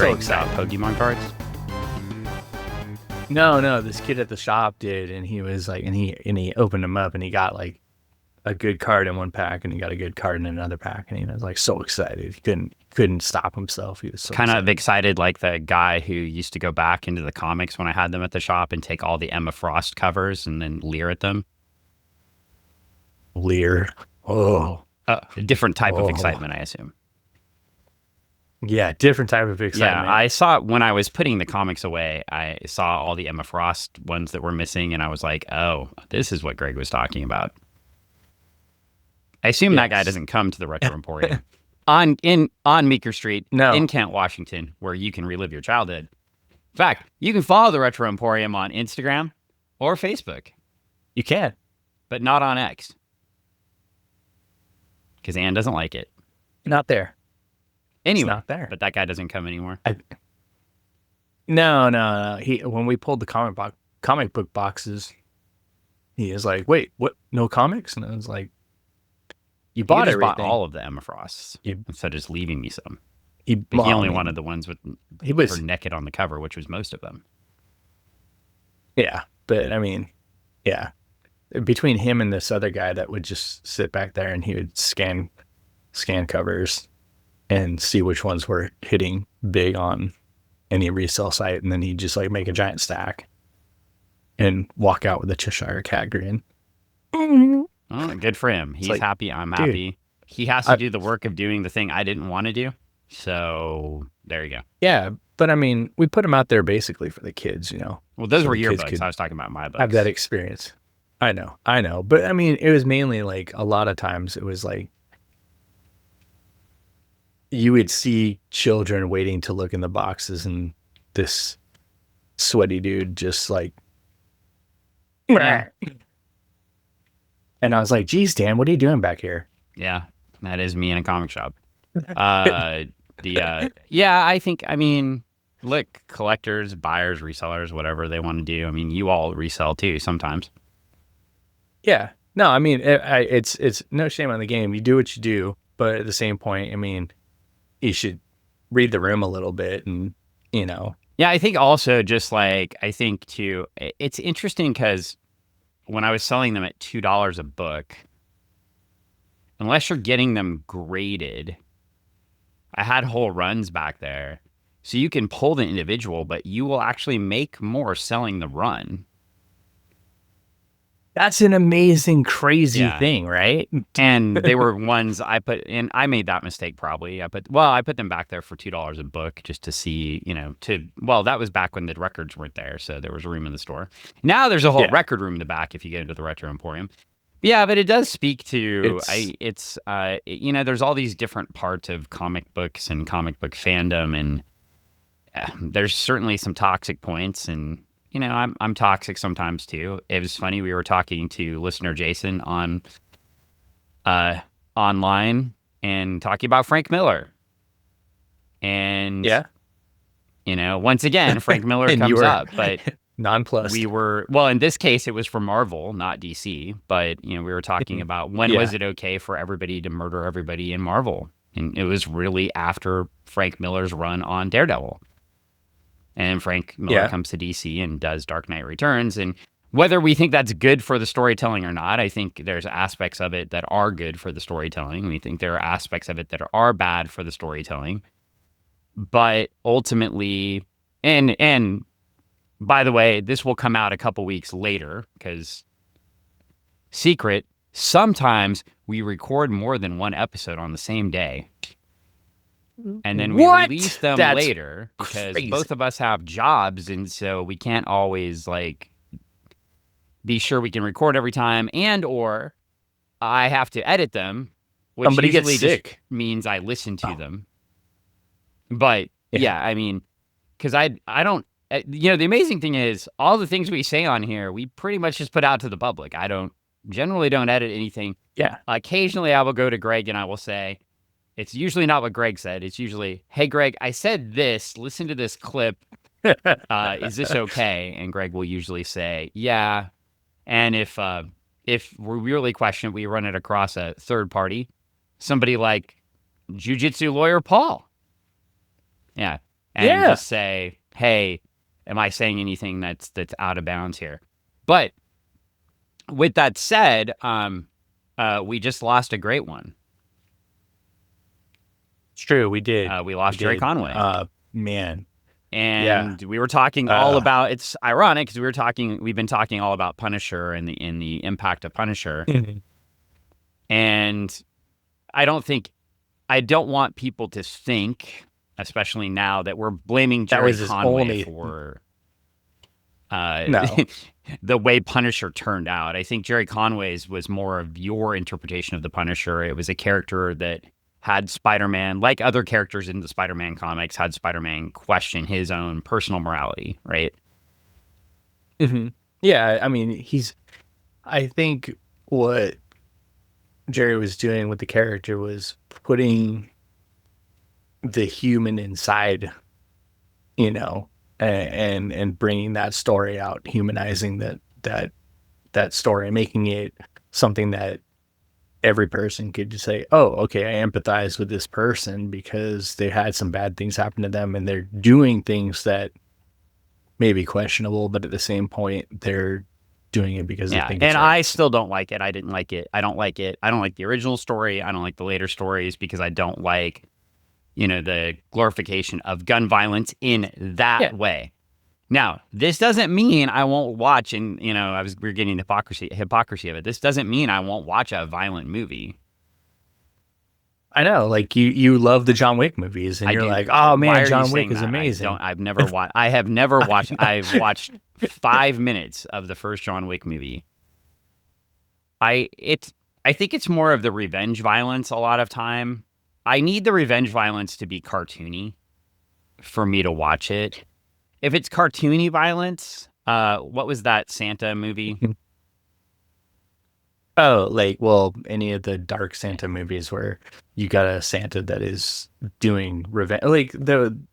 so Greg got Pokemon cards? No, this kid at the shop did, and he was like, and he opened them up, and he got like a good card in one pack, and he got a good card in another pack, and he was like so excited, he couldn't stop himself. He was so kind of excited, like the guy who used to go back into the comics when I had them at the shop and take all the Emma Frost covers and then leer at them. Leer. Oh, a different type of excitement, I assume. Yeah, different type of excitement. Yeah, I saw when I was putting the comics away, I saw all the Emma Frost ones that were missing, and I was like, oh, this is what Greg was talking about. I assume that guy doesn't come to the Retro Emporium on Meeker Street in Kent, Washington, where you can relive your childhood. In fact, you can follow the Retro Emporium on Instagram or Facebook. You can, but not on X, because Ann doesn't like it. Not there. Anyway, it's not there. But that guy doesn't come anymore. No. When we pulled the comic book boxes, he is like, "Wait, what? No comics?" And I was like, "You bought everything." Bought all of the Emma Frosts instead of just leaving me some. He only wanted the ones with her naked on the cover, which was most of them. Yeah, but I mean, yeah, between him and this other guy that would just sit back there and he would scan covers and see which ones were hitting big on any resale site, and then he'd just like make a giant stack and walk out with a Cheshire Cat grin. Oh, good for him. He's happy. I'm happy. He has to do the work of doing the thing I didn't want to do. So there you go. Yeah, but I mean, we put them out there basically for the kids, you know. Well, those were your books. I was talking about my books. Have that experience. I know. But I mean, it was mainly like a lot of times it was like you would see children waiting to look in the boxes, and this sweaty dude just like, and I was like, geez, Dan, what are you doing back here? Yeah, that is me in a comic shop. I think, I mean, look, collectors, buyers, resellers, whatever they want to do. I mean, you all resell too sometimes. Yeah, no, I mean, it's no shame on the game. You do what you do, but at the same point, I mean, you should read the room a little bit, and you know. Yeah, I think also just like, I think too, it's interesting because when I was selling them at $2 a book, unless you're getting them graded, I had whole runs back there. So you can pull the individual, but you will actually make more selling the run. That's an amazing, crazy thing, right? And they were ones I put in. I made that mistake probably. I put them back there for $2 a book just to see, you know, that was back when the records weren't there. So there was room in the store. Now there's a whole record room in the back if you get into the Retro Emporium. Yeah, but it does speak to, you know, there's all these different parts of comic books and comic book fandom, and there's certainly some toxic points, and you know, I'm toxic sometimes too. It was funny, we were talking to listener Jason on online and talking about Frank Miller. And you know, once again, Frank Miller comes up, but nonplussed. We were, well, in this case, it was for Marvel, not DC, but you know, we were talking about when was it okay for everybody to murder everybody in Marvel? And it was really after Frank Miller's run on Daredevil. And Frank Miller comes to DC and does Dark Knight Returns. And whether we think that's good for the storytelling or not, I think there's aspects of it that are good for the storytelling. We think there are aspects of it that are bad for the storytelling. But ultimately, and by the way, this will come out a couple weeks later because secret, sometimes we record more than one episode on the same day. And then we release them later because both of us have jobs, and so we can't always like be sure we can record every time, and or I have to edit them, which somebody usually gets sick. Means I listen to them. But yeah, I mean, because I don't, you know, the amazing thing is all the things we say on here, we pretty much just put out to the public. I generally don't edit anything. Yeah. Occasionally I will go to Greg and I will say, it's usually not what Greg said. It's usually, hey, Greg, I said this. Listen to this clip. Is this okay? And Greg will usually say, yeah. And if we really question it, we run it across a third party, somebody like Jiu-Jitsu lawyer Paul. Yeah. and just say, hey, am I saying anything that's out of bounds here? But with that said, we just lost a great one. It's true, we did. We lost Gerry Conway. Man. And we were talking all about, it's ironic because we've been talking all about Punisher and the impact of Punisher. And I don't want people to think, especially now, that we're blaming Gerry Conway for the way Punisher turned out. I think Gerry Conway's was more of your interpretation of the Punisher. It was a character that had Spider-Man, like other characters in the Spider-Man comics, had Spider-Man question his own personal morality, right? Yeah, I mean, I think what Gerry was doing with the character was putting the human inside, and bringing that story out, humanizing that story, making it something that every person could just say, oh, okay, I empathize with this person because they had some bad things happen to them and they're doing things that may be questionable, but at the same point, they're doing it because they think it's right. I still don't like it. I didn't like it. I don't like it. I don't like the original story. I don't like the later stories because I don't like, the glorification of gun violence in that way. Now, this doesn't mean I won't watch, and we're getting the hypocrisy of it. This doesn't mean I won't watch a violent movie. I know, like you love the John Wick movies, and you're like, oh man, John Wick is amazing. I've never watched. I've watched 5 minutes of the first John Wick movie. I think it's more of the revenge violence a lot of time. I need the revenge violence to be cartoony for me to watch it. If it's cartoony violence, what was that Santa movie? Any of the dark Santa movies where you got a Santa that is doing revenge.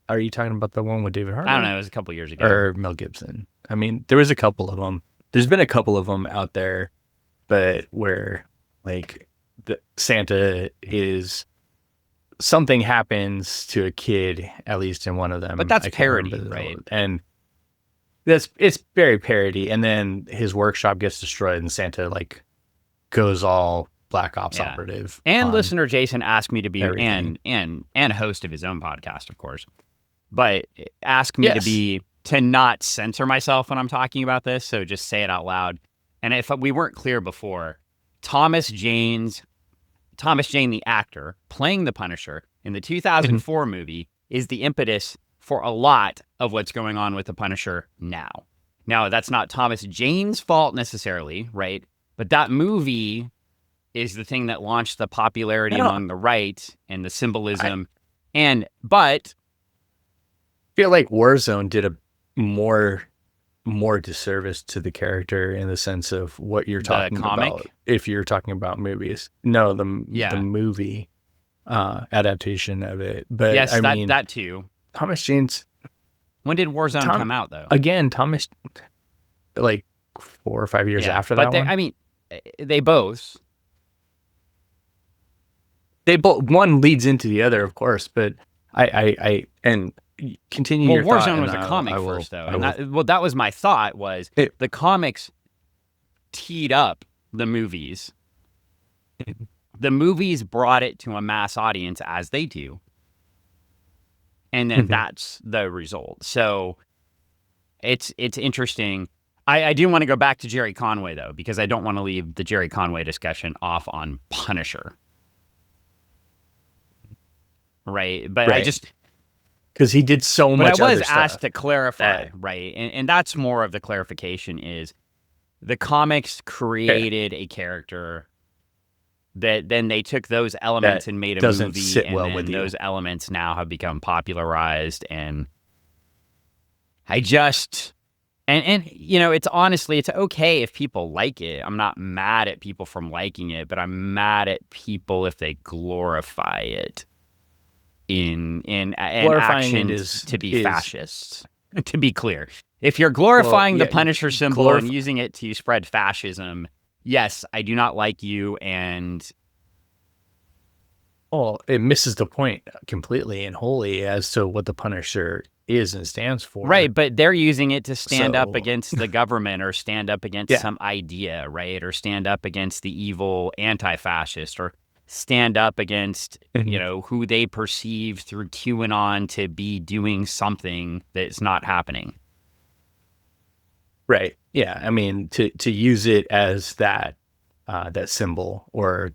Are you talking about the one with David Harbour? I don't know. It was a couple years ago. Or Mel Gibson. I mean, there was a couple of them. There's been a couple of them out there, but where the Santa is, something happens to a kid, at least in one of them. But that's parody, right? And it's very parody. And then his workshop gets destroyed, and Santa goes all Black Ops operative. And listener Jason asked me to be and host of his own podcast, of course. But ask me to not censor myself when I'm talking about this, so just say it out loud. And if we weren't clear before, Thomas Jane the actor playing the Punisher in the 2004 movie is the impetus for a lot of what's going on with the Punisher now. Now, that's not Thomas Jane's fault necessarily, right? But that movie is the thing that launched the popularity among the right and the symbolism. But I feel like Warzone did a more disservice to the character in the sense of what you're talking about. If you're talking about movies, no, the movie adaptation of it. But yes, I mean that too. Thomas Jane's. When did Warzone come out though? Again, Thomas, 4 or 5 years after that one. I mean, they both. One leads into the other, of course, but I continue your thought. Warzone was a comic first, though. That was my thought, the comics teed up the movies. The movies brought it to a mass audience, as they do. And then that's the result. So it's interesting. I do want to go back to Gerry Conway, though, because I don't want to leave the Gerry Conway discussion off on Punisher. Right? But I just... Because he did so much other stuff. But I was asked to clarify, right? And that's more of the clarification is the comics created a character that then they took those elements and made a movie. Sit well with those elements now have become popularized. And I just... And it's honestly, it's okay if people like it. I'm not mad at people from liking it, but I'm mad at people if they glorify it in actions to be fascist. To be clear, if you're glorifying the Punisher symbol and using it to spread fascism, yes, I do not like you, and Well, it misses the point completely and wholly as to what the Punisher is and stands for. Right, but they're using it to stand up against the government or stand up against some idea, right? Or stand up against the evil anti-fascist or stand up against, who they perceive through QAnon to be doing something that's not happening. Right. Yeah. I mean, to use it as that symbol, or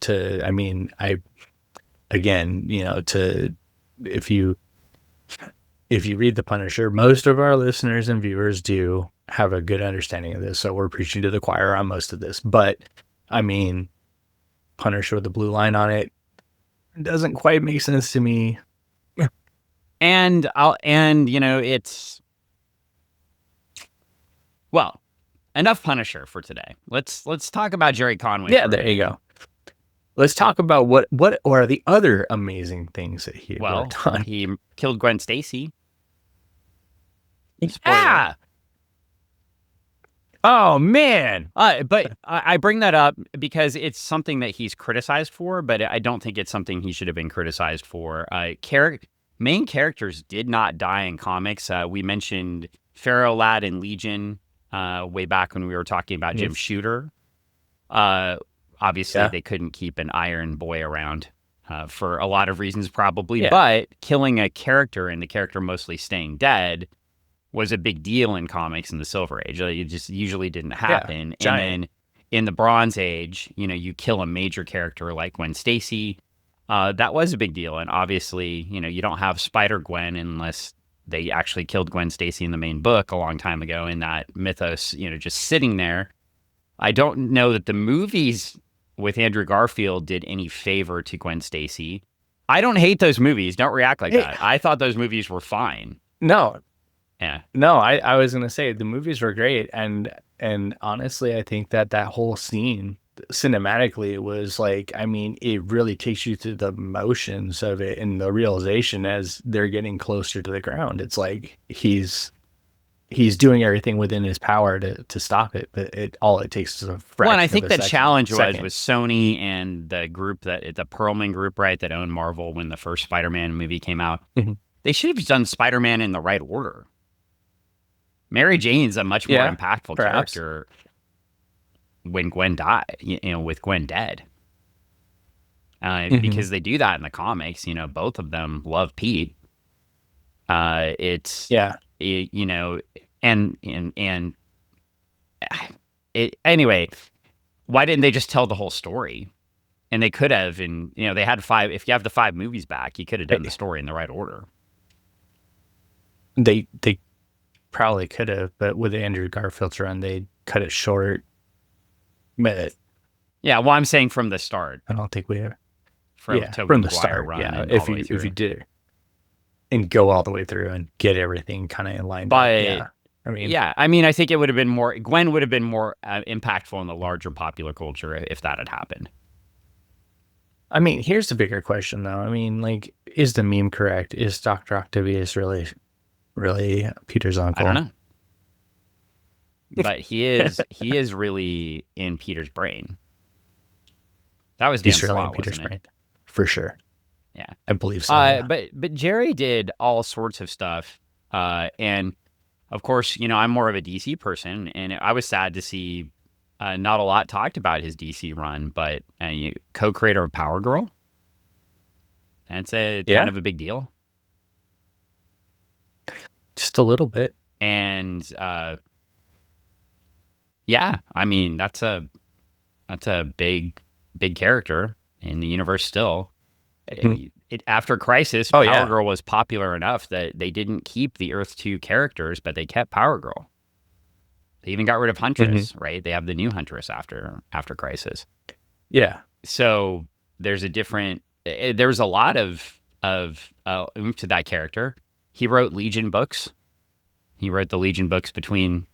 if you read The Punisher, most of our listeners and viewers do have a good understanding of this. So we're preaching to the choir on most of this. But I mean, Punisher with the blue line on it doesn't quite make sense to me. And it's, well, enough Punisher for today. Let's talk about Gerry Conway. Yeah, there you go. Let's talk about what are the other amazing things that he worked on. He killed Gwen Stacy. Yeah. Oh man. But I bring that up because it's something that he's criticized for, but I don't think it's something he should have been criticized for. Main characters did not die in comics. We mentioned Pharaoh Lad in Legion way back when we were talking about Jim Shooter. Obviously, they couldn't keep an Iron Boy around for a lot of reasons, probably. But killing a character and the character mostly staying dead was a big deal in comics in the Silver Age. It just usually didn't happen. And then in the Bronze Age, you kill a major character like Gwen Stacy. That was a big deal. And obviously, you don't have Spider-Gwen unless they actually killed Gwen Stacy in the main book a long time ago in that mythos, just sitting there. I don't know that the movies with Andrew Garfield did any favor to Gwen Stacy. I don't hate those movies. Don't react like that. I thought those movies were fine. No. Yeah. No, I was going to say the movies were great. And honestly, I think that whole scene cinematically was like, I mean, it really takes you through the motions of it and the realization as they're getting closer to the ground. It's like he's doing everything within his power to stop it, but all it takes is a fraction. Well, and I think the challenge was Sony and the group the Perlman group, right, that owned Marvel when the first Spider-Man movie came out. Mm-hmm. They should have done Spider-Man in the right order. Mary Jane's a much more impactful character when Gwen died, with Gwen dead. Because they do that in the comics, both of them love Pete. Anyway, why didn't they just tell the whole story? And they could have, and they had 5. If you have the 5 movies back, you could have done the story in the right order. They probably could have, but with Andrew Garfield's run, they cut it short. But yeah, well, I'm saying from the start. I don't think we have. From the start, run. Yeah, if you did it and go all the way through and get everything kind of in line. But I think it would have been more. Gwen would have been more impactful in the larger popular culture if that had happened. I mean, here's the bigger question, though. I mean, like, is the meme correct? Is Dr. Octavius really Peter's uncle? I don't know. But he is really in Peter's brain. That was Dan Slott, in Peter's brain. For sure. Yeah. I believe so. But Gerry did all sorts of stuff. And of course, I'm more of a DC person, and I was sad to see not a lot talked about his DC run, but co-creator of Power Girl. That's kind of a big deal. Just a little bit. And I mean, that's a big character in the universe still. After Crisis, Power Girl was popular enough that they didn't keep the Earth 2 characters, but they kept Power Girl. They even got rid of Huntress, right? They have the new Huntress after Crisis. Yeah. So there's a lot of oomph to that character. He wrote Legion books. He wrote the Legion books between,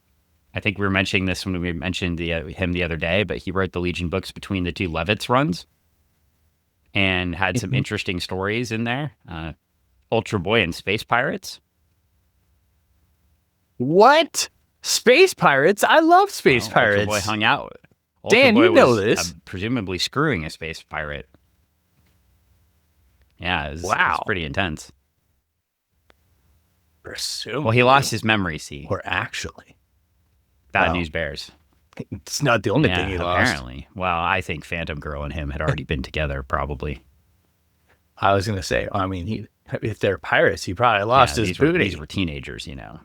I think we were mentioning this when we mentioned him the other day, but he wrote the Legion books between the 2 Levitz runs and had some interesting stories in there. Ultra Boy and Space Pirates. What? Space Pirates? I love Space Pirates. Ultra Boy hung out. Dan, you know this. Presumably screwing a space pirate. Yeah, it's Wow. pretty intense. Presumably. Well, he lost his memory, see. Or actually. Bad news bears. It's not the only thing he lost. Apparently. Well, I think Phantom Girl and him had already been together, probably. I was going to say, I mean, if they're pirates, he probably lost his booty. These were teenagers, you know.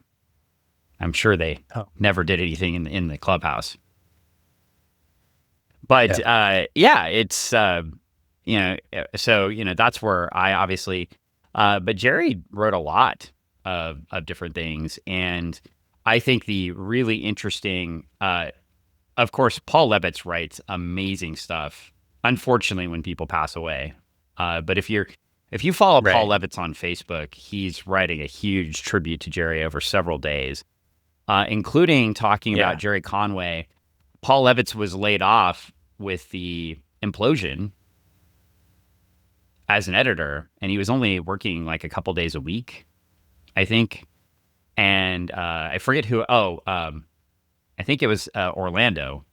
I'm sure they never did anything in the clubhouse. But, it's, you know, so, you know, that's where I obviously, but Gerry wrote a lot of different things. And I think the really interesting, of course, Paul Levitz writes amazing stuff. Unfortunately, when people pass away, but if you follow Paul Levitz on Facebook, he's writing a huge tribute to Gerry over several days, including talking about Gerry Conway. Paul Levitz was laid off with the implosion as an editor, and he was only working like a couple days a week, I think. And I forget who. I think it was Orlando.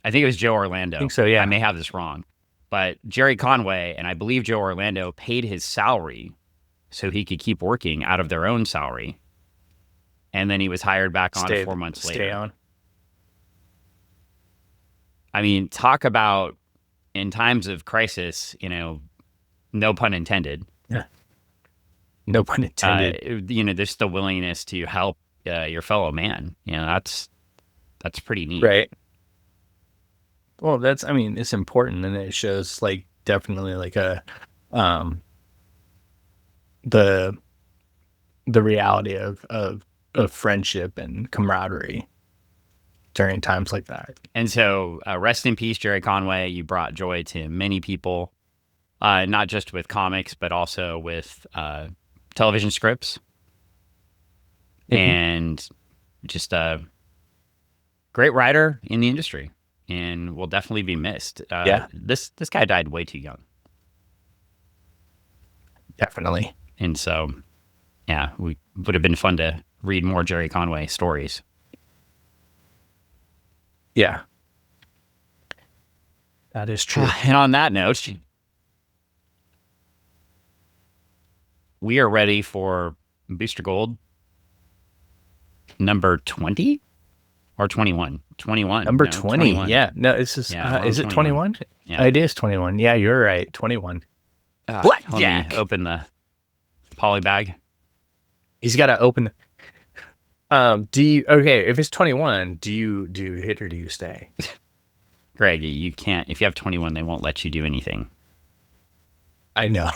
I think it was Joe Orlando. I think so, yeah. I may have this wrong. But Gerry Conway and I believe Joe Orlando paid his salary so he could keep working out of their own salary. And then he was hired back on 4 months later. Stay on. I mean, talk about in times of crisis, you know, no pun intended. Yeah. No pun intended. You know, there's the willingness to help your fellow man. You know, that's pretty neat. Right. Well, it's important, and it shows like definitely like a the reality of friendship and camaraderie during times like that. And so, rest in peace, Gerry Conway. You brought joy to many people, not just with comics, but also with television scripts, and just a great writer in the industry. And will definitely be missed. This guy died way too young. Definitely. And so, yeah, we would have been fun to read more Gerry Conway stories. Yeah, that is true. And on that note, we are ready for Booster Gold number 20 or 21. 21. Number 20. 21. Yeah. No, this is, is it 21? Yeah. It is 21. Yeah, you're right. 21. Blackjack. Let me open the poly bag. He's got to open. If it's 21, do you hit or do you stay? Greg, you can't. If you have 21, they won't let you do anything. I know.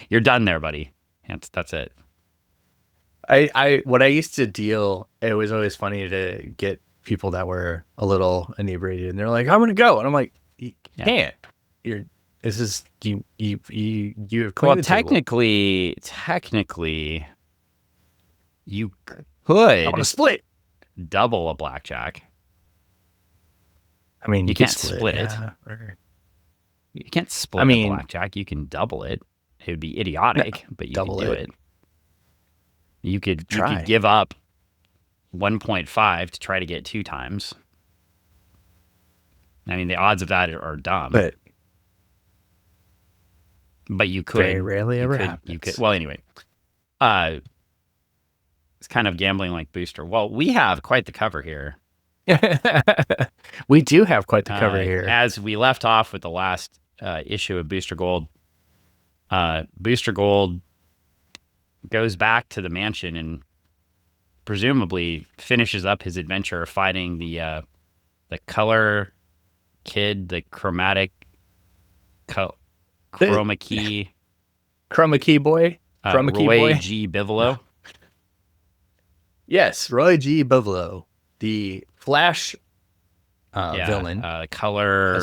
You're done there, buddy. That's it. What I used to deal, it was always funny to get people that were a little inebriated, and they're like, "I'm gonna go," and I'm like, "You can't. You have well, technically, you could split double a blackjack. I mean, you can't split it. You can't split a blackjack. You can double it. It would be idiotic, but you can do it. You could give up 1.5 to try to get 2 times. I mean, the odds of that are dumb. But you could. Very rarely ever happens. You could. Well, anyway, it's kind of gambling like Booster. Well, we have quite the cover here. We do have quite the cover here. As we left off with the last issue of Booster Gold, Booster Gold goes back to the mansion and presumably finishes up his adventure fighting the color kid, the chroma key boy, Roy G. Bivolo. Yes, Roy G. Bivolo, the Flash villain. Color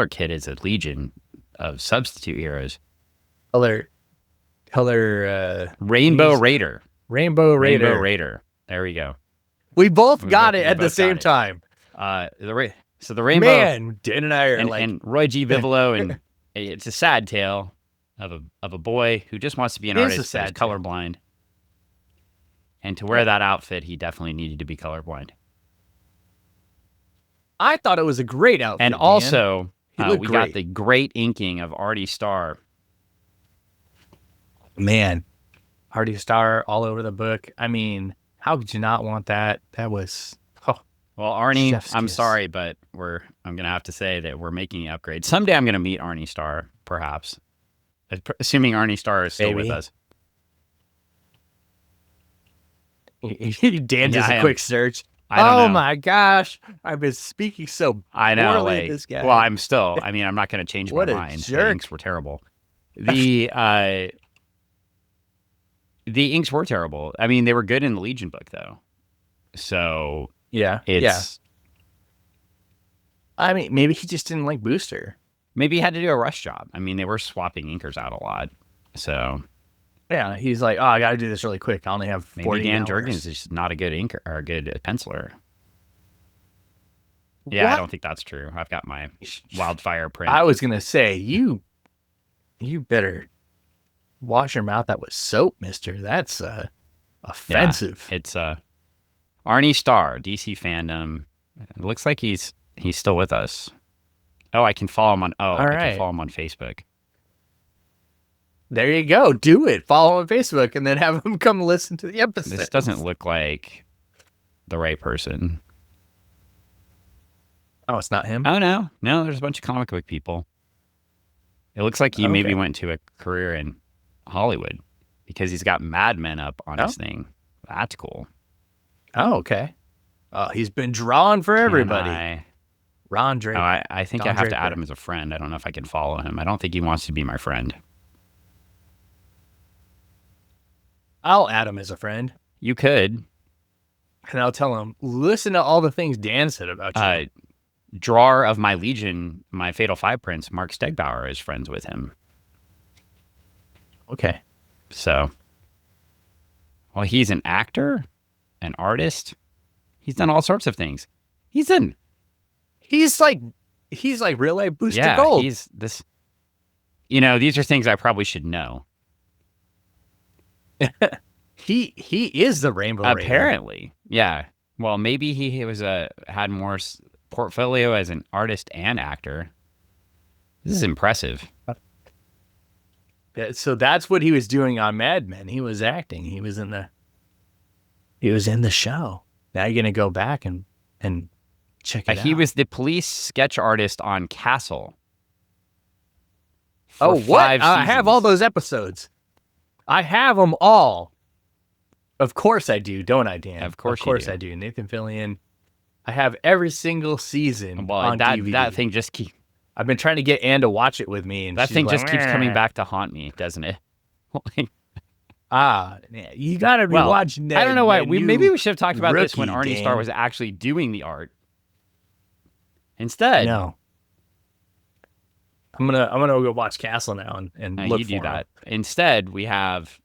kid is a legion of substitute heroes. Rainbow Raider. There we go. We both got it at the same time. The Rainbow Man, Dan and I are and Roy G. Bivolo, and it's a sad tale of a boy who just wants to be an artist that's colorblind. And to wear that outfit, he definitely needed to be colorblind. I thought it was a great outfit. And also, we got the great inking of Artie Starr. Man, Artie Starr all over the book. I mean, how could you not want that? That was... Well, Arnie, I'm sorry, but I'm going to have to say that we're making an upgrade. Someday I'm going to meet Arnie Starr, perhaps. Assuming Arnie Starr is still with us. Dan does a quick search. Oh my gosh. I've been speaking so poorly of this guy. Well, I'm not going to change my mind. Jerk. The inks were terrible. The inks were terrible. I mean, they were good in the Legion book, though. So... Yeah. I mean, maybe he just didn't like Booster. Maybe he had to do a rush job. I mean, they were swapping inkers out a lot. So, yeah, he's like, I got to do this really quick. I only have 40 Dan hours. Jurgens is not a good inker or a good penciler. Yeah, what? I don't think that's true. I've got my wildfire print. I was going to say, you better wash your mouth out with soap, mister. That's offensive. Yeah, it's Arnie Starr, DC fandom. It looks like he's still with us. Oh, I can follow him on. Can follow him on Facebook. There you go. Do it. Follow him on Facebook, and then have him come listen to the episode. This doesn't look like the right person. Oh, it's not him. Oh no. There's a bunch of comic book people. It looks like he maybe went to a career in Hollywood because he's got Mad Men up on his thing. That's cool. Oh, okay. He's been drawing for everybody. Ron Drake. Oh, I think I have to add him as a friend. I don't know if I can follow him. I don't think he wants to be my friend. I'll add him as a friend. You could. And I'll tell him, listen to all the things Dan said about you. Drawer of my Legion, my Fatal Five prints, Mark Stegbauer is friends with him. Okay. So, well, he's an actor, an artist. He's done all sorts of things. He's like real life Booster Gold. He's this. These are things I probably should know. He is the Rainbow Raider. Apparently, yeah. Well, maybe he had more portfolio as an artist and actor. This is impressive. So that's what he was doing on Mad Men. He was acting. He was in the show. Now you're gonna go back and check it out. He was the police sketch artist on Kesel. Oh, what? I have all those episodes. I have them all. Of course I do, don't I, Dan? Of course I do. Nathan Fillion. I have every single season on DVD. That thing just keeps... I've been trying to get Ann to watch it with me, and that thing just keeps coming back to haunt me, doesn't it? You gotta be watching that. I don't know why. Maybe we should have talked about this when Arnie Starr was actually doing the art. Instead, no. I'm gonna go watch Kesel now and look you for do him. that. Instead, we have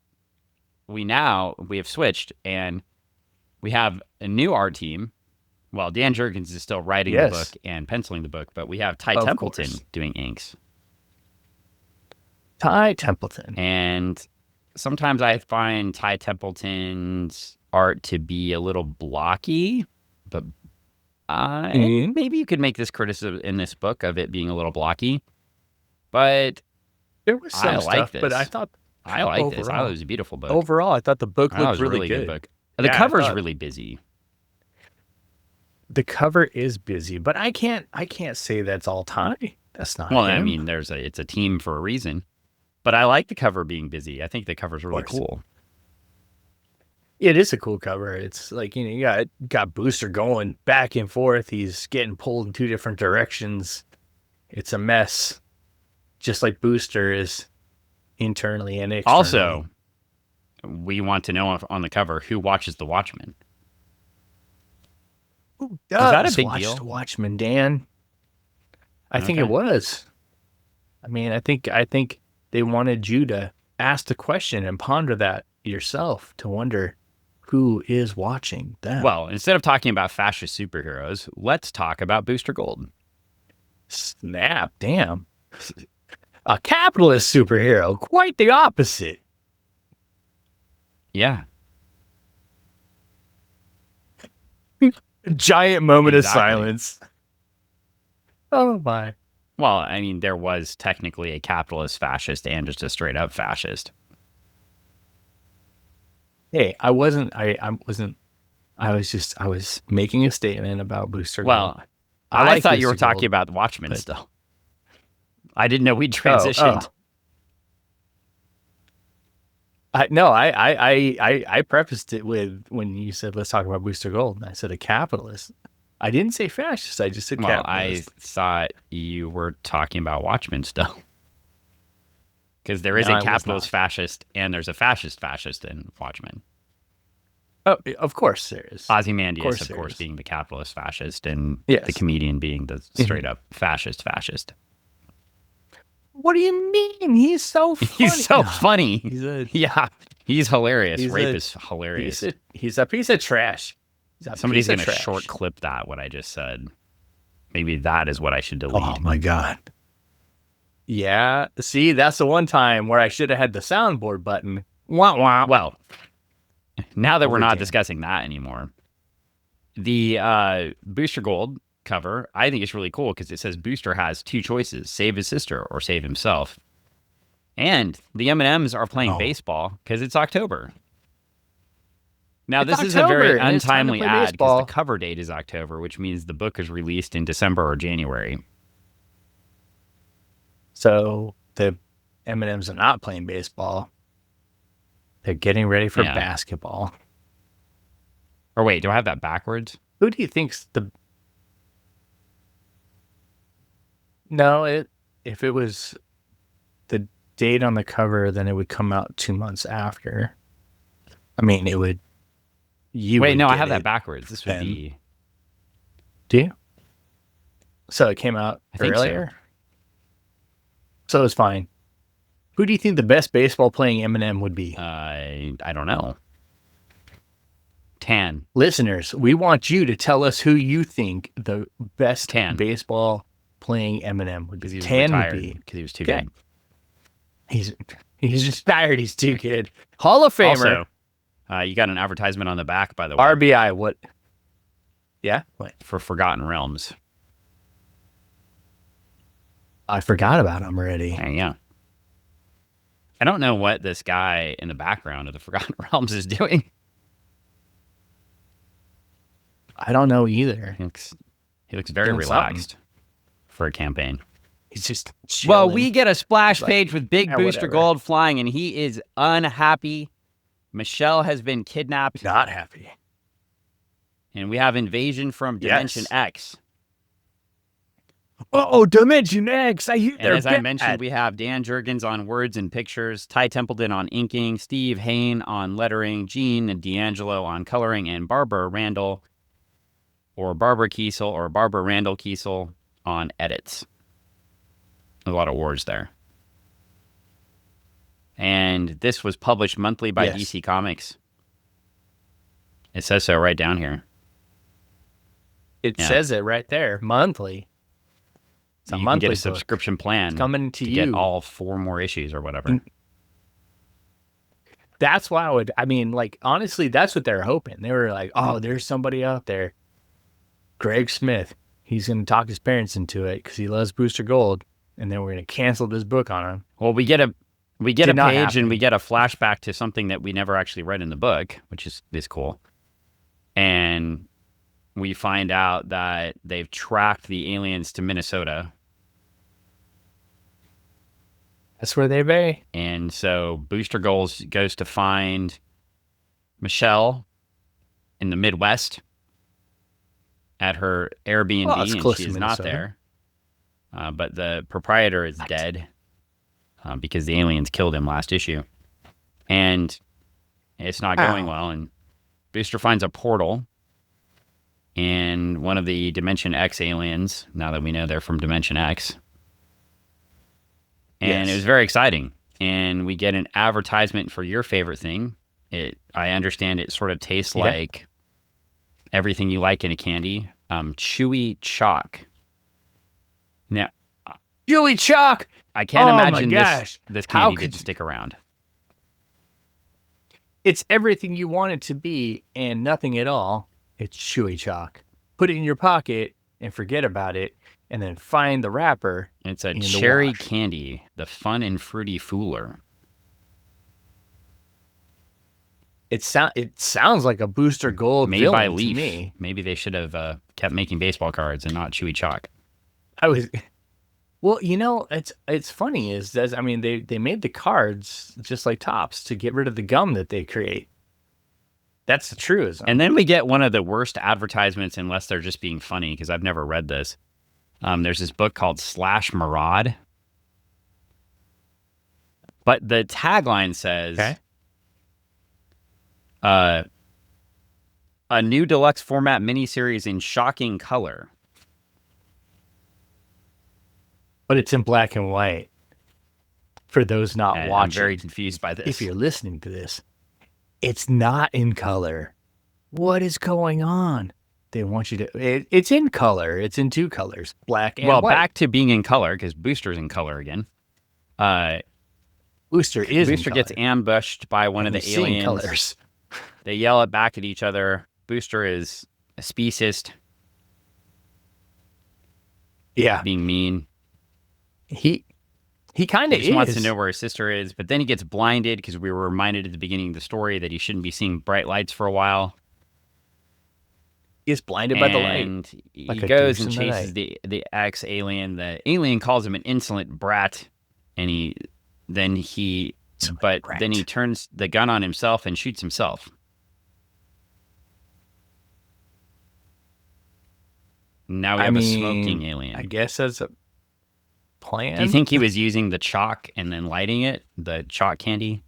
switched, and we have a new art team. Well, Dan Jurgens is still writing the book and penciling the book, but we have Ty Templeton doing inks. Ty Templeton. And sometimes I find Ty Templeton's art to be a little blocky, but maybe you could make this criticism in this book of it being a little blocky. But there was some stuff, this. But I thought I like this. I thought it was a beautiful book. Overall, I thought the book looked really good. Book. The cover's really busy. The cover is busy, but I can't say that's all Ty. That's not. Well, him. I mean, it's a team for a reason. But I like the cover being busy. I think the cover's really cool. It is a cool cover. It's like, you got Booster going back and forth. He's getting pulled in two different directions. It's a mess. Just like Booster is internally and externally. Also, we want to know on the cover who watches The Watchmen. Who does? Is that a big deal? The Watchmen, Dan. I think it was. I mean, I think they wanted you to ask the question and ponder that yourself to wonder who is watching them. Well, instead of talking about fascist superheroes, let's talk about Booster Gold. Snap, damn. A capitalist superhero, quite the opposite. Yeah. Giant moment of silence. Oh my. Well, I mean, there was technically a capitalist fascist and just a straight up fascist. Hey, I wasn't. I wasn't. I was making a statement about Booster Gold. Well, I I like thought you were Booster Gold, talking about the Watchmen but still. I didn't know we oh, transitioned. I prefaced it with when you said let's talk about Booster Gold, and I said a capitalist. I didn't say fascist. I just said Well, I capitalist. thought you were talking about Watchmen still. Because there is No, a I was capitalist not. fascist and there's a fascist in Watchmen. Oh, of course there is. Ozymandias, of There course, is. being the capitalist fascist and the Yes. comedian being the straight up fascist. What do you mean? He's so funny. He's so funny. Yeah. He's hilarious. He's Rape a- is hilarious. He's a piece of trash. Somebody's going to short clip that, what I just said. Maybe that is what I should delete. Oh my God. Yeah. See, that's the one time where I should have had the soundboard button. Wah, wah. Well, now that we're not Overtime. discussing that anymore, the Booster Gold cover, I think it's really cool because it says Booster has two choices: save his sister or save himself. And the M&Ms are playing baseball because it's October. Now, It's this is a very October, and it's time to untimely play ad because baseball. the cover date is October, which means the book is released in December or January. So the M&Ms are not playing baseball. They're getting ready for basketball. Or wait, do I have that backwards? Who do you think's the... No, if it was the date on the cover, then it would come out 2 months after. I mean, it would... Wait, no, I have that backwards. This would be... Do you? So it came out earlier? So it's fine. Who do you think the best baseball playing M&M would be? I don't know. Tan. Listeners, we want you to tell us who you think the best baseball playing M&M would be. Because he was Tan retired would be because he was too good. He's just tired. He's too good. Hall of Famer. Also, you got an advertisement on the back, by the way. RBI. What? Yeah. What? For Forgotten Realms. I forgot about him already. Yeah. I don't know what this guy in the background of the Forgotten Realms is doing. I don't know either. He looks very relaxed for a campaign. He's just chilling. Well, we get a splash page with Big Booster Gold flying, and he is unhappy. Michelle has been kidnapped. Not happy. And we have invasion from Dimension X. Oh, Dimension X. I hear. And as I mentioned, we have Dan Jurgens on words and pictures, Ty Templeton on inking, Steve Haynie on lettering, Gene and D'Angelo on coloring, and Barbara Randall or Barbara Kesel or Barbara Randall Kesel on edits. A lot of words there. And this was published monthly by DC Comics. It says so right down here. It says it right there. Monthly. It's a monthly. Can get a subscription plan. It's coming to you. Get all 4 more issues or whatever. That's why honestly, that's what they're hoping. They were like, oh, there's somebody out there. Greg Smith. He's going to talk his parents into it because he loves Booster Gold. And then we're going to cancel this book on him. Well, we get a page and we get a flashback to something that we never actually read in the book, which is cool. And we find out that they've tracked the aliens to Minnesota. That's where they be. And so Booster Gold goes to find Michelle in the Midwest at her Airbnb, and she is not there. But the proprietor is dead because the aliens killed him last issue. And it's not going well. And Booster finds a portal. And one of the Dimension X aliens, now that we know they're from Dimension X. And it was very exciting. And we get an advertisement for your favorite thing. I understand it sort of tastes like everything you like in a candy. Chewy chalk. Now, Chewy chalk! I can't imagine this candy didn't stick around. It's everything you want it to be and nothing at all. It's chewy chalk. Put it in your pocket and forget about it. and then find the wrapper. It's a cherry candy, the fun and fruity fooler. It sounds like a Booster Gold made by Leaf. To me. Maybe they should have kept making baseball cards and not chewy chalk. Well, it's funny they made the cards just like Topps to get rid of the gum that they create. That's the truism. And then we get one of the worst advertisements, unless they're just being funny, because I've never read this. There's this book called Slash Maraud. But the tagline says, a new deluxe format miniseries in shocking color. But it's in black and white. For those not watching. I'm very confused by this. If you're listening to this, it's not in color. What is going on? They want you to... It's in color. It's in 2 colors, black and white. Well, back to being in color, because Booster's in color again. Booster gets ambushed by one of the aliens. Colors. They yell it back at each other. Booster is a speciest. Yeah. Being mean. He kind of wants to know where his sister is, but then he gets blinded because we were reminded at the beginning of the story that he shouldn't be seeing bright lights for a while. He is blinded by the light. And he goes and chases the ex-alien. The alien calls him an insolent brat, and then he turns the gun on himself and shoots himself. Now we have a smoking alien. I guess that's a plan. Do you think he was using the chalk and then lighting it? The chalk candy?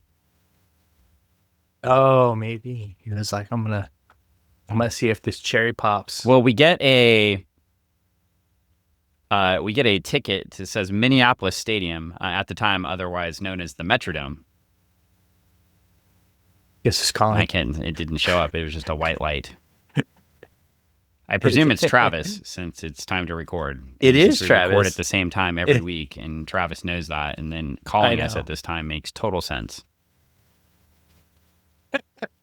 Oh, maybe. He was like, I'm gonna see if this cherry pops. Well, we get a ticket that says Minneapolis Stadium, at the time otherwise known as the Metrodome. Guess it's calling. It didn't show up. It was just a white light. I presume it's Travis, since it's time to record. It is Travis. We record at the same time every week, and Travis knows that. And then calling us at this time makes total sense.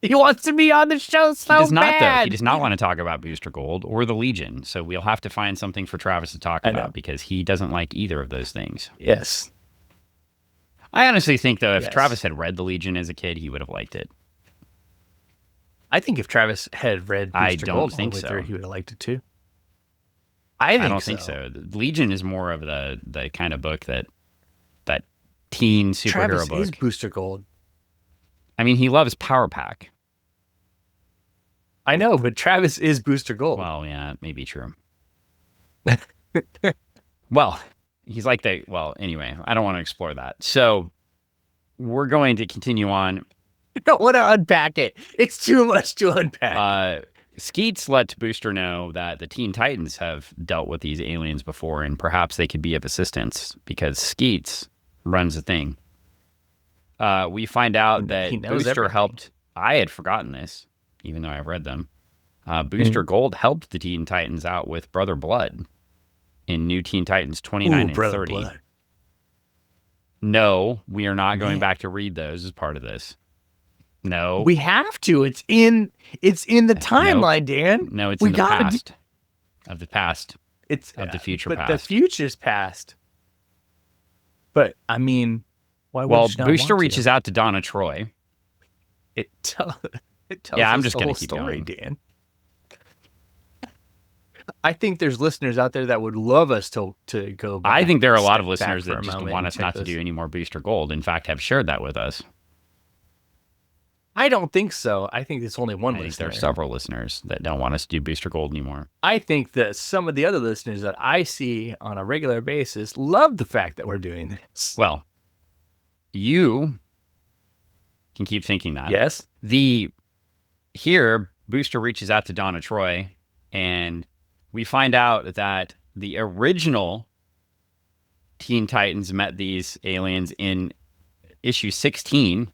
He wants to be on the show so bad. He does not, though. He does not want to talk about Booster Gold or the Legion. So we'll have to find something for Travis to talk about, because he doesn't like either of those things. Yes. I honestly think, though, if Travis had read the Legion as a kid, he would have liked it. I think if Travis had read Booster Gold, he would have liked it too. I don't think so. The Legion is more of the kind of book that teen superhero Travis book. Is Booster Gold. I mean, he loves Power Pack. I know, but Travis is Booster Gold. Well, yeah, it may be true. Well, he's like anyway, I don't want to explore that. So we're going to continue on. I don't want to unpack it. It's too much to unpack. Skeets let Booster know that the Teen Titans have dealt with these aliens before, and perhaps they could be of assistance, because Skeets runs the thing. We find out that Booster helped. I had forgotten this, even though I've read them. Booster Gold helped the Teen Titans out with Brother Blood in New Teen Titans 29 and 30. Blood. No, we are not going back to read those as part of this. No, we have to. It's in the timeline, Dan. No, it's in the past. Of the past. It's of the future but past. The future's past. But I mean, why would you not Booster want reaches out to Donna Troy. It tells I'm just going to keep going, Dan. I think there's listeners out there that would love us to go back. I think there are a lot of listeners that just want us not to do any more Booster Gold. In fact, have shared that with us. I don't think so. I think it's only one listener. I think there are several listeners that don't want us to do Booster Gold anymore. I think that some of the other listeners that I see on a regular basis love the fact that we're doing this. Well, you can keep thinking that. Yes. Here, Booster reaches out to Donna Troy, and we find out that the original Teen Titans met these aliens in issue 16.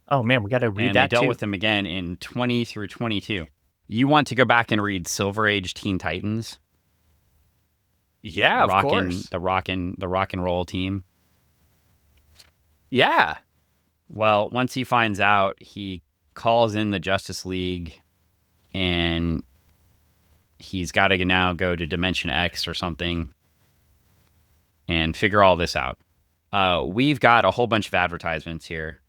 Oh, man, we got to read that, and they dealt with them again in 20 through 22. You want to go back and read Silver Age Teen Titans? Yeah, of course. The rock and roll team. Yeah. Well, once he finds out, he calls in the Justice League, and he's got to now go to Dimension X or something and figure all this out. We've got a whole bunch of advertisements here.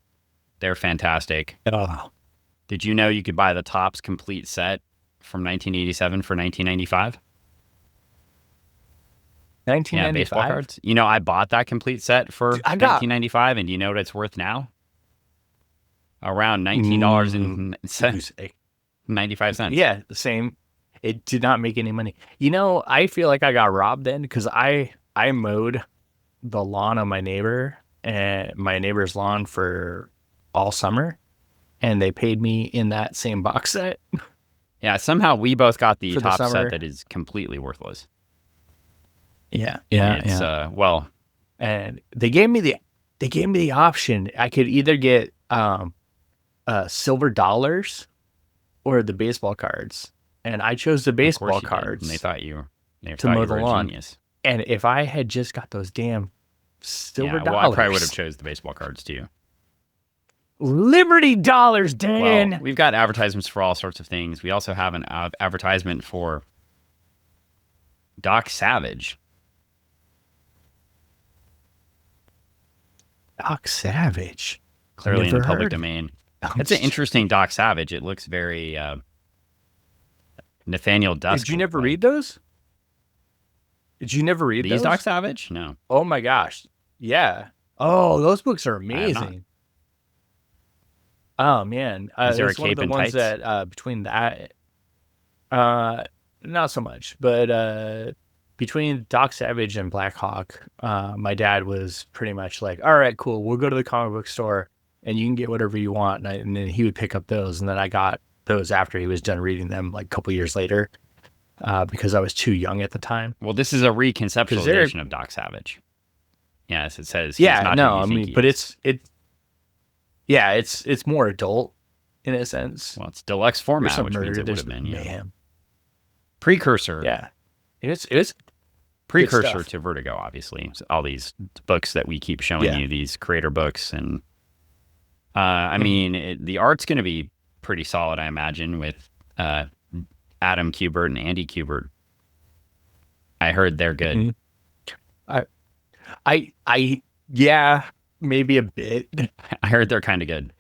They're fantastic. Oh. Did you know you could buy the Topps complete set from 1987 for $19.95? 1995? Yeah, baseball cards. You know, I bought that complete set for $19.95, and do you know what it's worth now? Around $19.95. Yeah, the same. It did not make any money. You know, I feel like I got robbed then because I mowed the lawn of my neighbor and my neighbor's lawn for all summer, and they paid me in that same box set. Yeah, somehow we both got the For the top summer. set that is completely worthless. Yeah. It's well, and they gave me the option. I could either get silver dollars or the baseball cards, and I chose the baseball cards. And they thought you were the lawn. a genius. And if I had just got those damn silver dollars, well, I probably would have chose the baseball cards too. Liberty dollars, Dan. Well, we've got advertisements for all sorts of things. We also have an advertisement for Doc Savage. Doc Savage. Clearly in the public domain. It's an interesting Doc Savage. It looks very Nathaniel Dusk. Did you never read those? Did you never read these those? Doc Savage? No. Oh my gosh. Yeah. Oh, those books are amazing. Oh man. Is there a it's one cape of the and ones tights? that between that not so much, but between Doc Savage and Black Hawk, my dad was pretty much like, all right, cool, we'll go to the comic book store and you can get whatever you want. And then he would pick up those, and then I got those after he was done reading them, like a couple years later, because I was too young at the time. Well, this is a reconceptualization of Doc Savage. Yes, it says. Yeah, no, I mean, but it's more adult in a sense. Well, it's deluxe format, which means it would have been mayhem. Precursor. Yeah, it's precursor to Vertigo, obviously. All these books that we keep showing you, these creator books, and I mean, the art's going to be pretty solid, I imagine, with Adam Kubert and Andy Kubert. I heard they're good. Yeah, maybe a bit. I heard they're kind of good.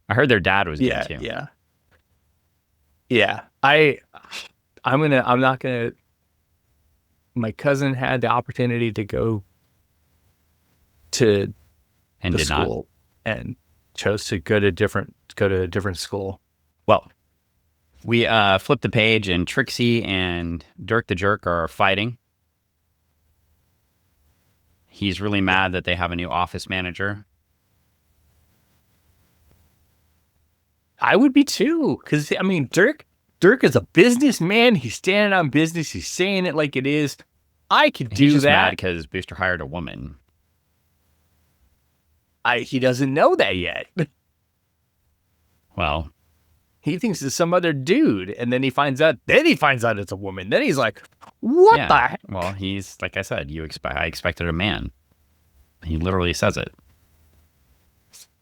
I heard their dad was good too. Yeah. I'm not gonna. My cousin had the opportunity to go to and the did school and chose to go to a different school. Well, we flipped the page, and Trixie and Dirk the Jerk are fighting. He's really mad that they have a new office manager. I would be too, because I mean, Dirk is a businessman. He's standing on business. He's saying it like it is. I could do He's just that. mad because Booster hired a woman. He doesn't know that yet. Well, he thinks it's some other dude, and then he finds out. It's a woman. Then he's like, "What the heck?" Well, he's like I said. I expected a man. He literally says it.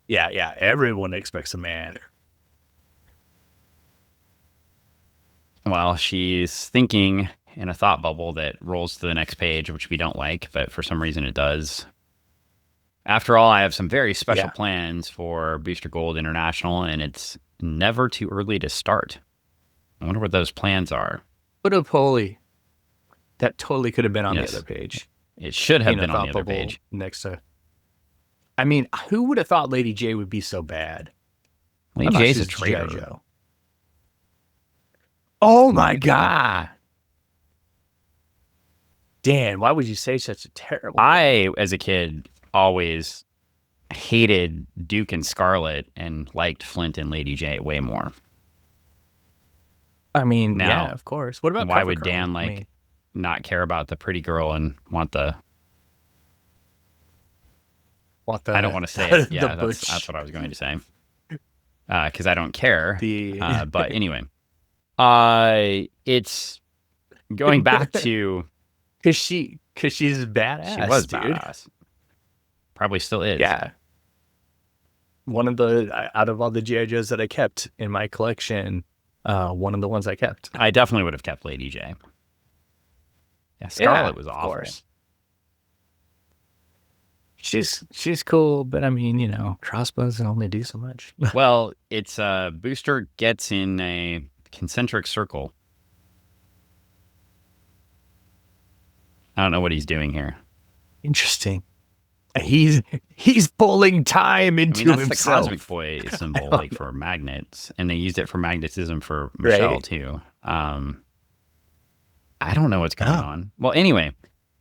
Yeah. Everyone expects a man. Well, she's thinking in a thought bubble that rolls to the next page, which we don't like, but for some reason it does. After all, I have some very special plans for Booster Gold International, and it's never too early to start. I wonder what those plans are. That totally could have been on the other page. It should have been on the other page. Next to. I mean, who would have thought Lady J would be so bad? Lady J's a traitor. Oh my God. Dan, why would you say such a terrible I, as a kid, always hated Duke and Scarlet and liked Flint and Lady J way more. I mean, now, yeah, of course. What about why Cover would Girl? Dan not care about the pretty girl and want the I don't want to say it. Yeah, that's what I was going to say. Because I don't care. But anyway, it's going back to because she's badass. She was dude. badass. Probably still is. Yeah. One of the out of all the G.I. Joes that I kept in my collection, one of the ones I kept. I definitely would have kept Lady J. Yeah, Scarlet was awful. Of course. She's cool, but I mean, you know, crossbows only do so much. Well, it's Booster gets in a concentric circle. I don't know what he's doing here. Interesting. He's pulling time into himself. That's the Cosmic Boy symbol, like for magnets, and they used it for magnetism for Michelle too. I don't know what's going on. Well, anyway,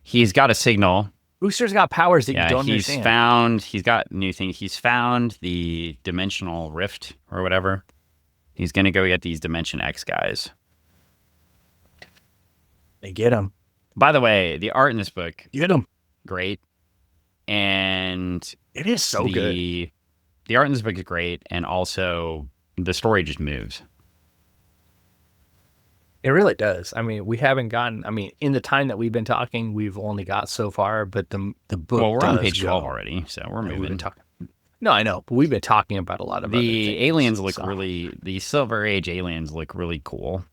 he's got a signal. Booster's got powers that you don't understand. He's got new things. He's found the dimensional rift or whatever. He's going to go get these Dimension X guys. They get him. By the way, the art in this book, get him. Great. And it is so good. The art in this book is great. And also the story just moves. It really does. I mean, we haven't gotten, in the time that we've been talking, we've only got so far, but the book Well, we're on page 12 already, so we're moving. No, I know, but we've been talking about a lot of the aliens look the Silver Age aliens look really cool.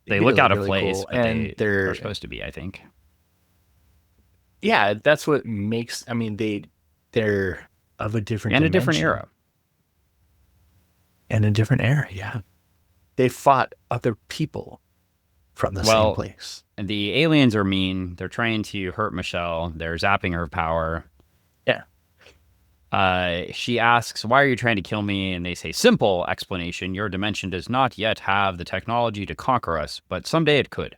They look out of place, cool. And they're supposed to be, I think. Yeah, that's what makes, they're of a different dimension. A different era. And a different era, yeah. They fought other people from the same place. And the aliens are mean. They're trying to hurt Michelle. They're zapping her power. Yeah. She asks, "Why are you trying to kill me?" And they say, "Simple explanation. Your dimension does not yet have the technology to conquer us, but someday it could.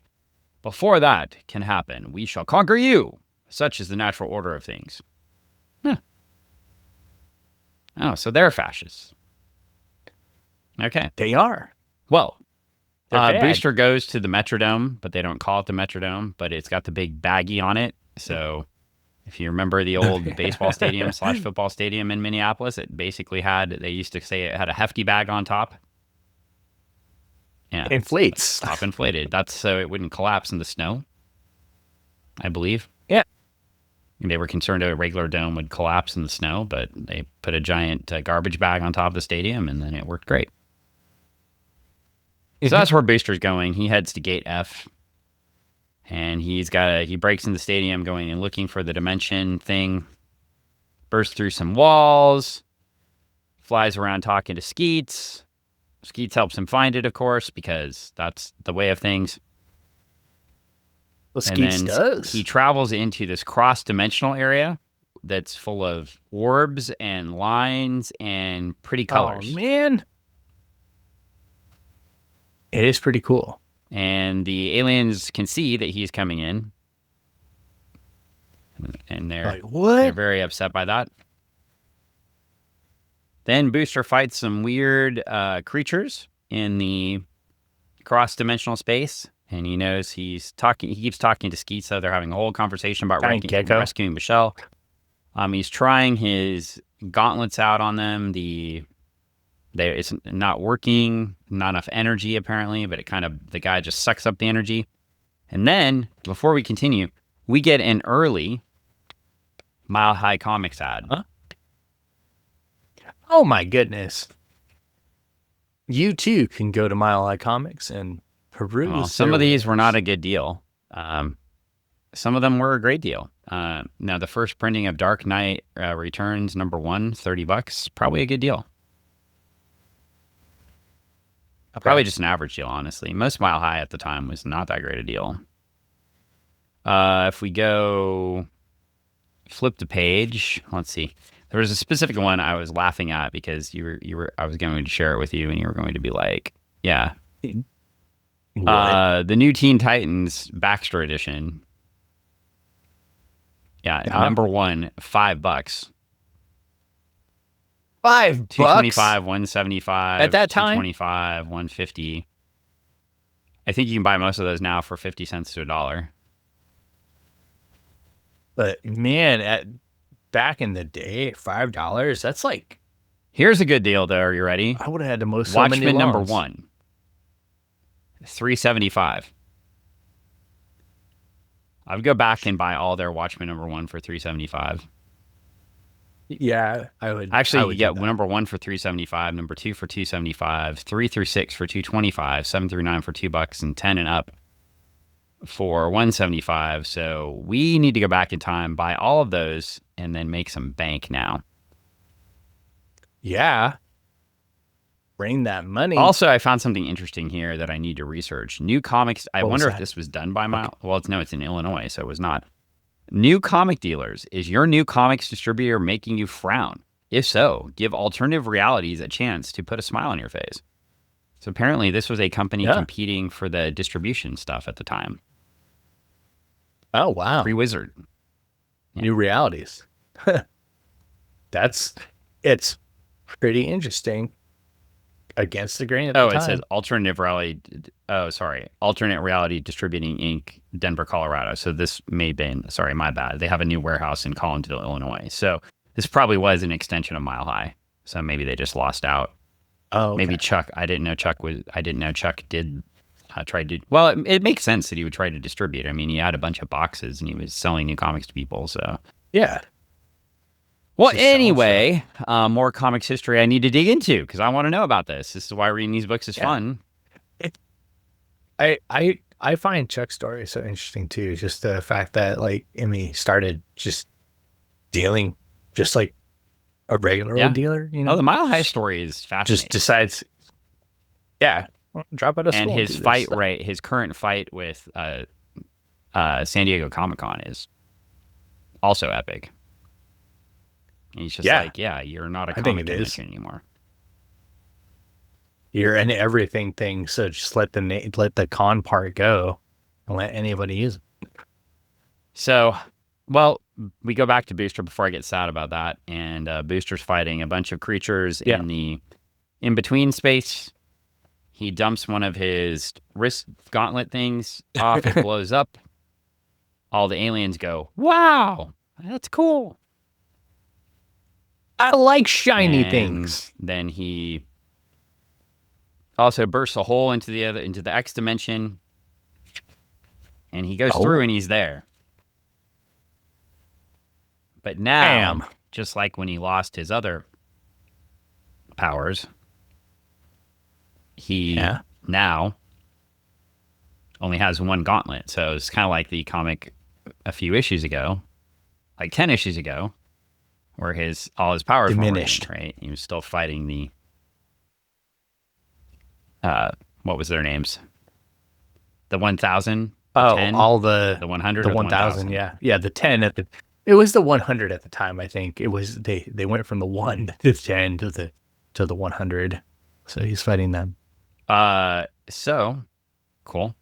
Before that can happen, we shall conquer you. Such is the natural order of things." Huh. Oh, so they're fascists. Okay. They are. Well, Booster goes to the Metrodome, but they don't call it the Metrodome, but it's got the big baggie on it. So if you remember the old baseball stadium / football stadium in Minneapolis, it basically they used to say it had a hefty bag on top. Yeah. Inflates. Top inflated. That's so it wouldn't collapse in the snow, I believe. Yeah. They were concerned a regular dome would collapse in the snow, but they put a giant garbage bag on top of the stadium, and then it worked great. So that's where Booster's going. He heads to Gate F, and he breaks in the stadium going and looking for the dimension thing, bursts through some walls, flies around talking to Skeets. Skeets helps him find it, of course, because that's the way of things. Well, Skeets does. He travels into this cross-dimensional area that's full of orbs and lines and pretty colors. Oh, man. It is pretty cool. And the aliens can see that he's coming in. And they're, like, what? They're very upset by that. Then Booster fights some weird creatures in the cross-dimensional space. And he knows he keeps talking to Skeets, so they're having a whole conversation about rescuing Michelle. He's trying his gauntlets out on them. It's not working, not enough energy apparently, but the guy just sucks up the energy. And then, before we continue, we get an early Mile High Comics ad. Huh? Oh my goodness. You too can go to Mile High Comics and peruse. Well, some of these were not a good deal. Some of them were a great deal. Now, the first printing of Dark Knight Returns #1, $30, probably a good deal. Okay. Probably just an average deal, honestly. Most Mile High at the time was not that great a deal. If we go flip the page, let's see. There was a specific one I was laughing at because I was going to share it with you and you were going to be like, yeah. The new Teen Titans Baxter edition. Yeah, #1, $5. $5? $225, $175 at that time. $225, $150. I think you can buy most of those now for 50 cents to $1. But man, back in the day, $5. That's like. Here's a good deal, though. Are you ready? I would have had the most. Watchmen #1, $375. I would go back and buy all their Watchmen #1 for $375. Yeah, I would. Actually, I you would get do that. number 1 for $3.75, number 2 for $2.75, 3 through 6 for $2.25, 7 through 9 for $2, and 10 and up for $1.75. So we need to go back in time, buy all of those, and then make some bank now. Yeah. Bring that money. Also, I found something interesting here that I need to research. New comics. I wonder if this was done by Miles. Okay. Well, it's in Illinois, so it was not. New comic dealers. Is your new comics distributor making you frown? If so, give Alternative Realities a chance to put a smile on your face. So apparently this was a company competing for the distribution stuff at the time. Oh, wow. Pre-Wizard. Yeah. New Realities. It's pretty interesting. Against the grain at the time. It says Alternative Reality. Oh, sorry. Alternate Reality Distributing Inc., Denver, Colorado. So this may have been, sorry, my bad. They have a new warehouse in Collinsville, Illinois. So this probably was an extension of Mile High. So maybe they just lost out. Oh, okay. Maybe Chuck. I didn't know Chuck did try to. Well, it makes sense that he would try to distribute. I mean, he had a bunch of boxes and he was selling new comics to people. So yeah. Well, anyway, more comics history I need to dig into because I want to know about this. This is why reading these books is fun. I find Chuck's story so interesting too. Just the fact that he started just dealing just like a regular old dealer. You know, the Mile High story is fascinating. Just decides, drop out of school. And his fight, his current fight with San Diego Comic-Con is also epic. And he's just you're not a comic convention anymore. You're an everything thing, so just let the con part go and let anybody use it. So, we go back to Booster before I get sad about that, and Booster's fighting a bunch of creatures in the in-between space. He dumps one of his wrist gauntlet things off, it blows up. All the aliens go, "Wow, that's cool. I like shiny things." Then he also bursts a hole into the X dimension, and he goes through and he's there. But now, just like when he lost his other powers, he now only has one gauntlet. So it's kind of like the comic a few issues ago, like 10 issues ago, where all his powers diminished. Right? He was still fighting the what was their names? The 1000. All the 100. The 1000. Yeah. The 10 it was the 100 at the time. I think it was they went from the 1 to 10 to the 100. So he's fighting them. So cool.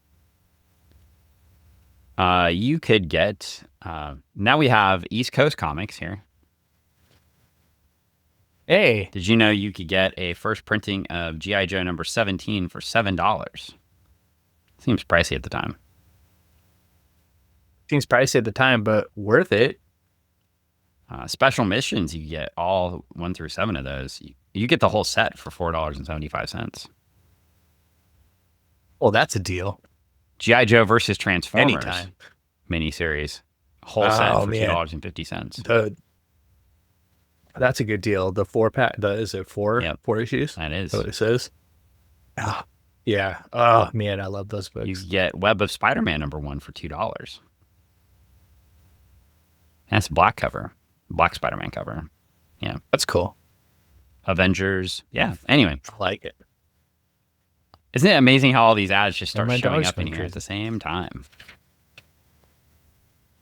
You could get now we have East Coast Comics here. Hey, did you know you could get a first printing of G.I. Joe number 17 for $7? Seems pricey at the time. Seems pricey at the time, but worth it. Special missions, you get all 1 through 7 of those. You get the whole set for $4.75. Well, that's a deal. G.I. Joe versus Transformers Anytime. Miniseries. Whole set for $2.50. That's a good deal. The 4-pack, is it 4? Yep. 4 issues? That is. That's what it says. Oh, yeah. Oh, man, I love those books. You get Web of Spider-Man number 1 for $2. That's a black cover. Black Spider-Man cover. Yeah. That's cool. Avengers. Yeah. Anyway. I like it. Isn't it amazing how all these ads just start showing up in here at the same time?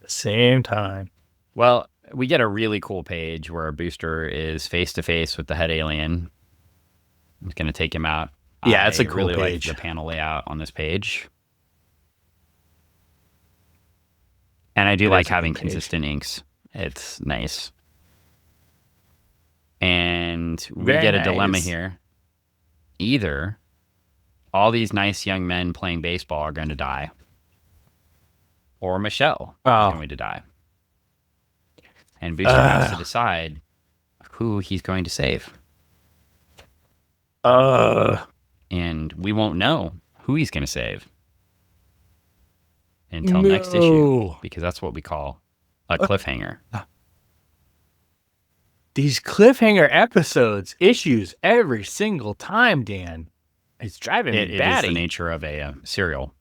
Same time. Well, we get a really cool page where our Booster is face-to-face with the head alien. I'm going to take him out. Yeah, it's a cool really page. Like the panel layout on this page. And I do like having consistent inks. It's nice. And we get a dilemma here. Either all these nice young men playing baseball are going to die, or Michelle is going to die. And Booster has to decide who he's going to save. And we won't know who he's going to save until next issue, because that's what we call a cliffhanger. these cliffhanger issues every single time, Dan. It's driving me batty. It is the nature of a serial.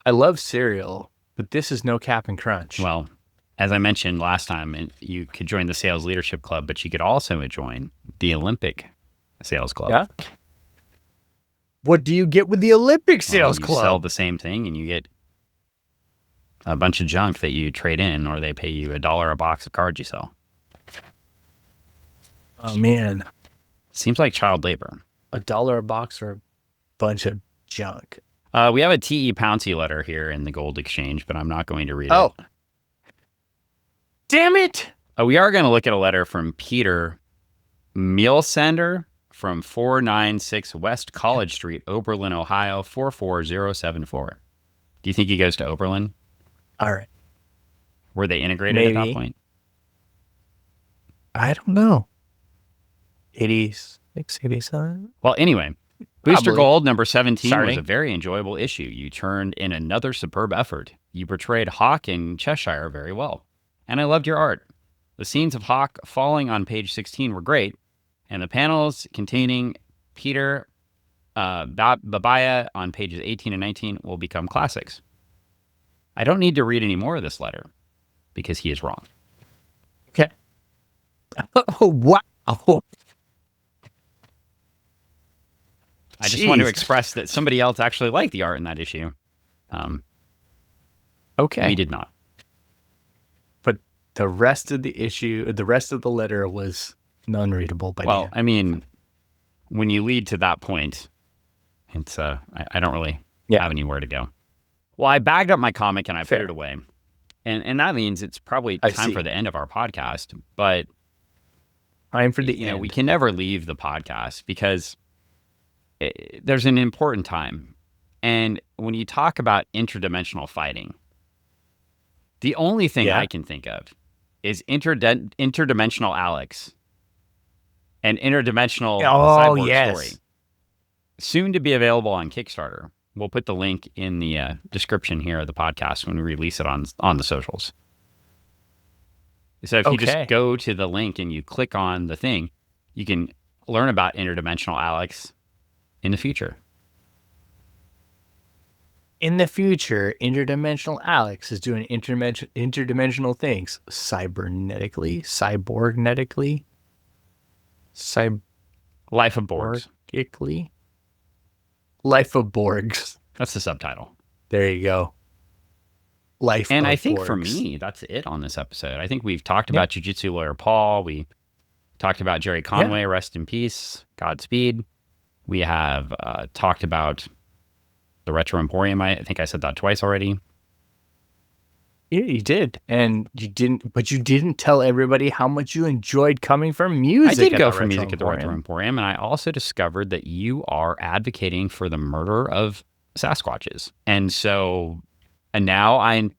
I love cereal, but this is no Cap'n Crunch. Well, as I mentioned last time, you could join the Sales Leadership Club, but you could also join the Olympic Sales Club. Yeah. What do you get with the Olympic Sales Club? You sell the same thing and you get a bunch of junk that you trade in, or they pay you $1 a box of cards you sell. Oh, man. Seems like child labor. $1 a box for a bunch of junk. We have a T.E. Pouncey letter here in the Gold Exchange, but I'm not going to read it. Oh. Damn it! We are going to look at a letter from Peter Mielsender from 496 West College Street, Oberlin, Ohio, 44074. Do you think he goes to Oberlin? All right. Were they integrated at that point? I don't know. 86, 87? Well, anyway, Booster Probably. Gold number 17 was a very enjoyable issue. You turned in another superb effort. You portrayed Hawk in Cheshire very well. And I loved your art. The scenes of Hawk falling on page 16 were great, and the panels containing Peter Babaya on pages 18 and 19 will become classics. I don't need to read any more of this letter because he is wrong. Okay. Oh, wow. I just want to express that somebody else actually liked the art in that issue. Okay. We did not. But the rest of the letter was non-readable by Well, I mean, when you lead to that point, it's I don't really have anywhere to go. Well, I bagged up my comic and I put it away. And that means it's probably time for the end of our podcast. But time for the end. We can never leave the podcast because there's an important time. And when you talk about interdimensional fighting, the only thing I can think of is interdimensional Alex and interdimensional cyborg story. Soon to be available on Kickstarter. We'll put the link in the description here of the podcast when we release it on the socials. So if you just go to the link and you click on the thing, you can learn about interdimensional Alex in the future. In the future, interdimensional Alex is doing interdimensional things cybernetically. Life of Borgs. Life of Borgs. That's the subtitle. There you go. And I think for me, that's it on this episode. I think we've talked about Jiu-Jitsu Lawyer Paul. We talked about Gerry Conway, rest in peace, Godspeed. We have talked about the Retro Emporium. I think I said that twice already. Yeah, you did. And you didn't tell everybody how much you enjoyed coming for music. I did go for music at the Retro Emporium, and I also discovered that you are advocating for the murder of Sasquatches. And so, now I know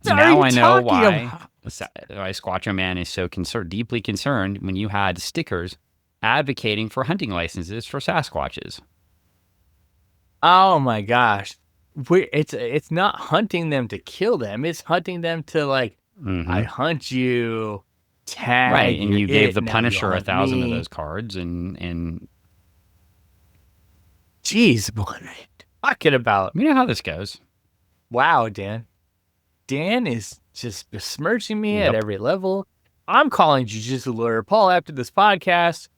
why Squatcho Man is so deeply concerned when you had stickers advocating for hunting licenses for Sasquatches. Oh my gosh. It's not hunting them to kill them. It's hunting them to I hunt you, tag. Right, and you gave the Punisher 1,000 of those cards and jeez, what are you talking about? You know how this goes. Wow, Dan. Dan is just besmirching me at every level. I'm calling Jiu-Jitsu Lawyer Paul after this podcast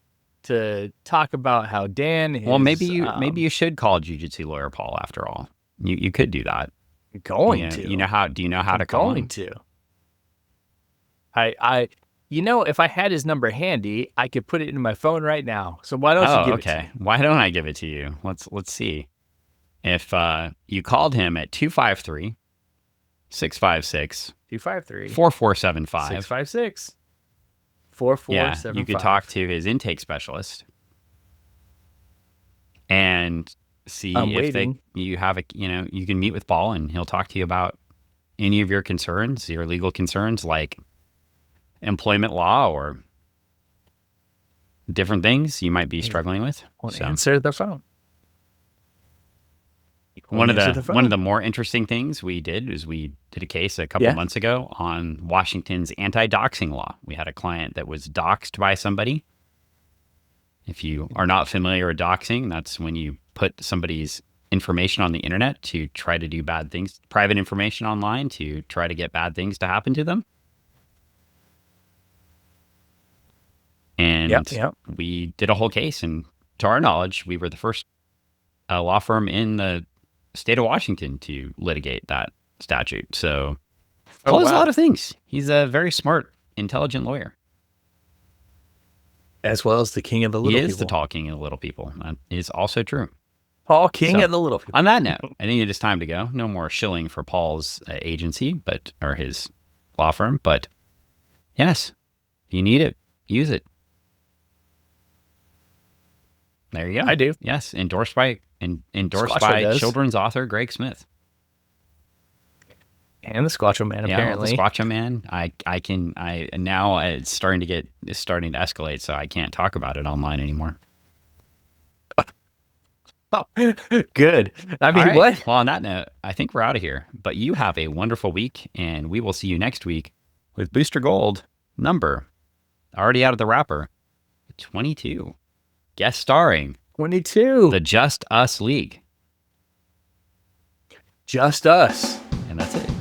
to talk about how Dan is... Well, maybe you should call Jiu-Jitsu Lawyer Paul after all. You could do that. I'm going to. Do you know how to call him? I'm going to. If I had his number handy, I could put it in my phone right now. So why don't you give it to me? Why don't I give it to you? Let's see. If you called him at 253 656 4475 656 4475. You could talk to his intake specialist and see you can meet with Paul and he'll talk to you about any of your concerns, your legal concerns like employment law or different things you might be struggling with. Answer the phone. One of the more interesting things we did is we did a case a couple months ago on Washington's anti-doxing law. We had a client that was doxed by somebody. If you are not familiar with doxing, that's when you put somebody's information on the internet to try to do bad things, private information online to try to get bad things to happen to them. And we did a whole case, and to our knowledge, we were the first law firm in the state of Washington to litigate that statute. So Paul does a lot of things. He's a very smart, intelligent lawyer. As well as the king of the little people. He is the tall king of the little people. That is also true. Paul, king of the little people. On that note, I think it is time to go. No more shilling for Paul's agency, or his law firm. But yes, if you need it, use it. There you go. I do. Yes, endorsed by children's author Greg Smith. And the Squatcho Man, apparently. The Squatcho Man. Now it's starting to escalate, so I can't talk about it online anymore. Oh, good. I mean, right. what? Well, on that note, I think we're out of here. But you have a wonderful week, and we will see you next week with Booster Gold number already out of the wrapper, 22. Guest starring 22. The Just Us League. Just Us. And that's it.